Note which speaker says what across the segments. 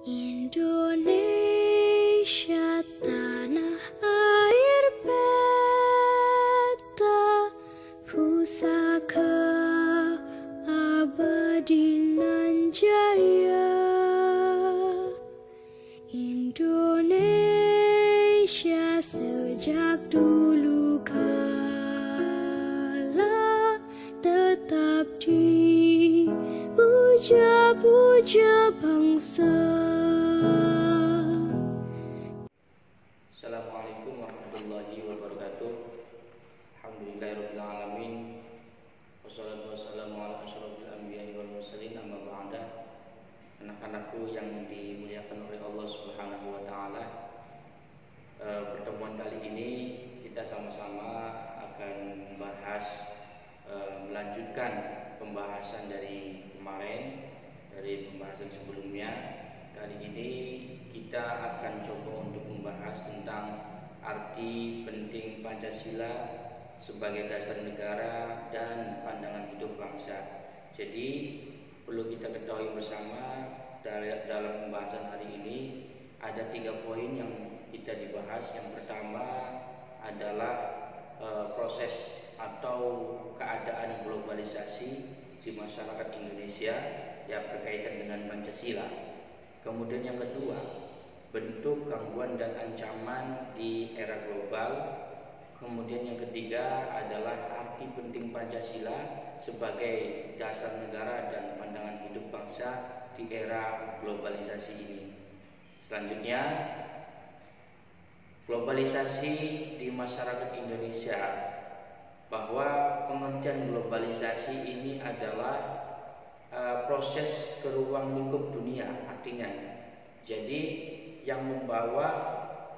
Speaker 1: Indonesia tanah air beta, pusaka abadi nan jaya. Indonesia sejak dulu kala tetap dipuja-puja bangsa.
Speaker 2: Assalamualaikum warahmatullahi wabarakatuh. Alhamdulillahirabbil alamin. Wassalatu wassalamu ala asyrofil anbiya'i wal mursalin, amma ba'da. Anak-anakku yang dimuliakan oleh Allah Subhanahu wa taala. Pertemuan kali ini kita sama-sama akan membahas melanjutkan pembahasan dari kemarin, dari pembahasan sebelumnya. Kali ini kita akan coba untuk membahas tentang arti penting Pancasila sebagai dasar negara dan pandangan hidup bangsa. Jadi perlu kita ketahui bersama dalam pembahasan hari ini ada 3 poin yang kita dibahas. Yang pertama adalah proses atau keadaan globalisasi di masyarakat Indonesia yang berkaitan dengan Pancasila. Kemudian yang kedua, bentuk gangguan dan ancaman di era global. Kemudian yang ketiga adalah arti penting Pancasila sebagai dasar negara dan pandangan hidup bangsa di era globalisasi ini. Selanjutnya, globalisasi di masyarakat Indonesia, bahwa pengertian globalisasi ini adalah proses ke ruang lingkup dunia artinya. Jadi yang membawa,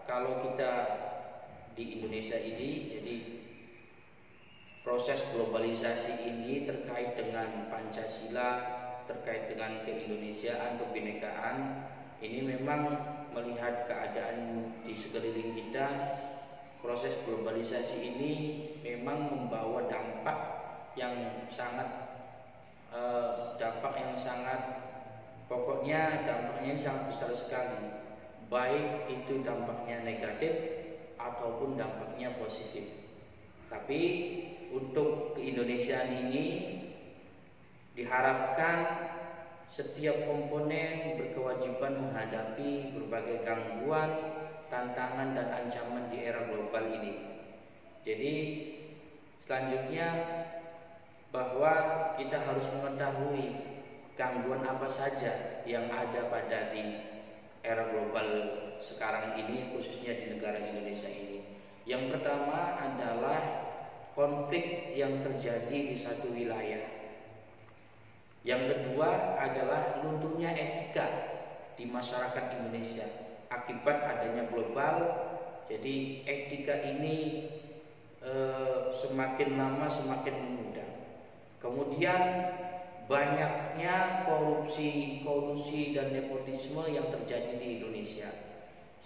Speaker 2: kalau kita di Indonesia ini, jadi proses globalisasi ini terkait dengan Pancasila, terkait dengan keindonesiaan, kebinekaan. Ini memang melihat keadaan di sekeliling kita, proses globalisasi ini memang membawa dampak yang sangat pokoknya dampaknya sangat besar sekali, baik itu dampaknya negatif ataupun dampaknya positif. Tapi untuk keindonesiaan ini diharapkan setiap komponen berkewajiban menghadapi berbagai gangguan, tantangan dan ancaman di era global ini. Jadi selanjutnya, bahwa kita harus mengetahui gangguan apa saja yang ada pada di era global sekarang ini, khususnya di negara Indonesia ini. Yang pertama adalah konflik yang terjadi di satu wilayah. Yang kedua adalah lunturnya etika di masyarakat Indonesia akibat adanya global. Jadi etika ini semakin lama semakin memudar. Kemudian banyaknya kolusi dan nepotisme yang terjadi di Indonesia,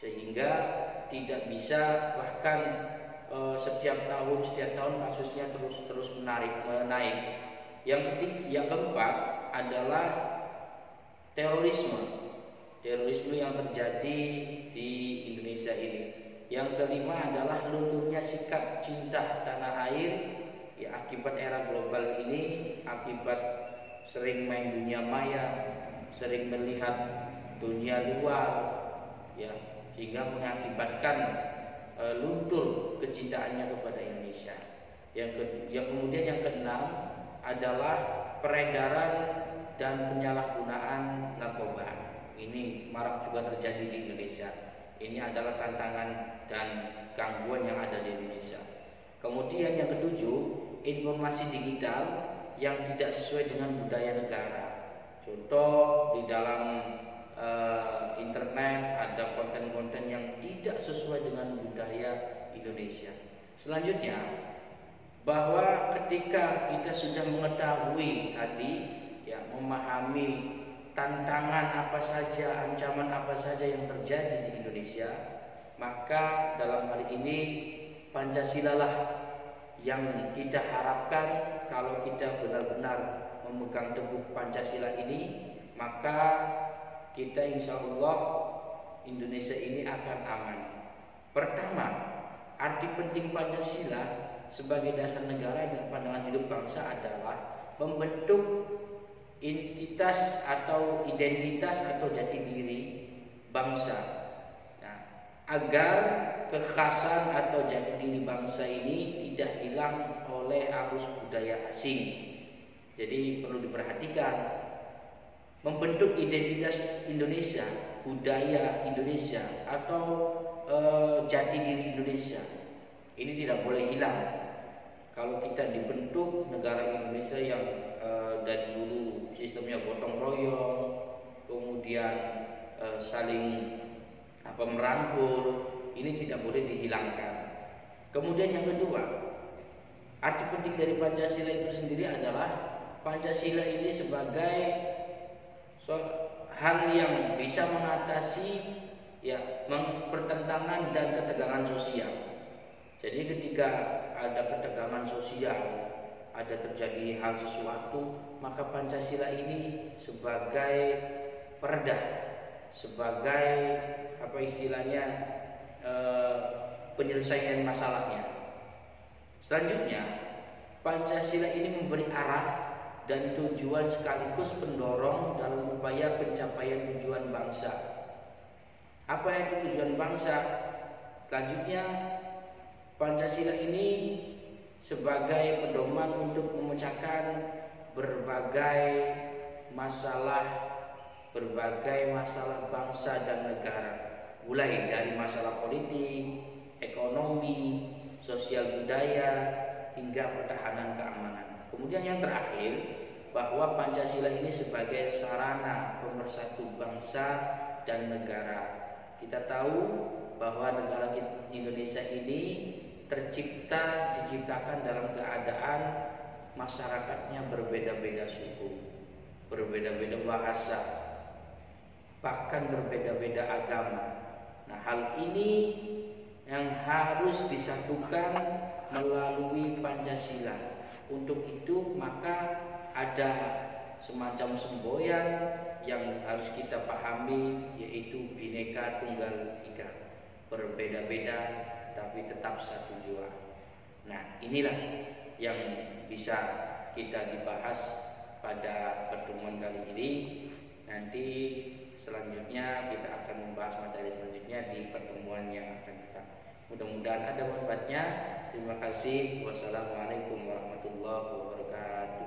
Speaker 2: sehingga tidak bisa, bahkan setiap tahun kasusnya terus naik. Yang keempat adalah terorisme yang terjadi di Indonesia ini. Yang kelima adalah lunturnya sikap cinta tanah air ya, akibat era global ini, akibat sering main dunia maya, sering melihat dunia luar ya, sehingga mengakibatkan luntur kecintaannya kepada Indonesia. Kemudian yang keenam adalah peredaran dan penyalahgunaan narkoba. Ini marak juga terjadi di Indonesia. Ini adalah tantangan dan gangguan yang ada di Indonesia. Kemudian yang ketujuh, informasi digital yang tidak sesuai dengan budaya negara. Contoh, di dalam internet ada konten-konten yang tidak sesuai dengan budaya Indonesia. Selanjutnya, bahwa ketika kita sudah mengetahui tadi ya, memahami tantangan apa saja, ancaman apa saja yang terjadi di Indonesia, maka dalam hal ini Pancasila lah yang kita harapkan. Kalau kita benar-benar memegang teguh Pancasila ini, maka kita insya Allah Indonesia ini akan aman. Pertama, arti penting Pancasila sebagai dasar negara dan pandangan hidup bangsa adalah membentuk entitas atau identitas atau jati diri bangsa. Nah, agar kekhasan atau jati diri bangsa ini tidak hilang oleh arus budaya asing. Jadi perlu diperhatikan, membentuk identitas Indonesia, budaya Indonesia atau jati diri Indonesia ini tidak boleh hilang. Kalau kita dibentuk negara Indonesia yang dari dulu sistemnya gotong royong, kemudian saling merangkul, ini tidak boleh dihilangkan. Kemudian yang kedua, arti penting dari Pancasila itu sendiri adalah Pancasila ini sebagai hal yang bisa mengatasi pertentangan dan ketegangan sosial. Jadi ketika ada ketegangan sosial, ada terjadi hal sesuatu, maka Pancasila ini sebagai peredah, sebagai penyelesaian masalahnya. Selanjutnya, Pancasila ini memberi arah dan tujuan sekaligus pendorong dalam upaya pencapaian tujuan bangsa. Apa itu tujuan bangsa? Selanjutnya, Pancasila ini sebagai pedoman untuk memecahkan berbagai masalah bangsa dan negara, mulai dari masalah politik, ekonomi, sosial budaya, hingga pertahanan keamanan. Kemudian yang terakhir, bahwa Pancasila ini sebagai sarana pemersatu bangsa dan negara. Kita tahu bahwa negara Indonesia ini diciptakan dalam keadaan masyarakatnya berbeda-beda suku, berbeda-beda bahasa, bahkan berbeda-beda agama. Nah, hal ini yang harus disatukan melalui Pancasila. Untuk itu maka ada semacam semboyan yang harus kita pahami, yaitu Bhinneka Tunggal Ika, berbeda-beda tapi tetap satu jua. Nah, inilah yang bisa kita dibahas pada pertemuan kali ini. Nanti selanjutnya kita akan membahas materi selanjutnya di pertemuan yang akan datang. Mudah-mudahan ada manfaatnya. Terima kasih. Wassalamualaikum warahmatullahi wabarakatuh.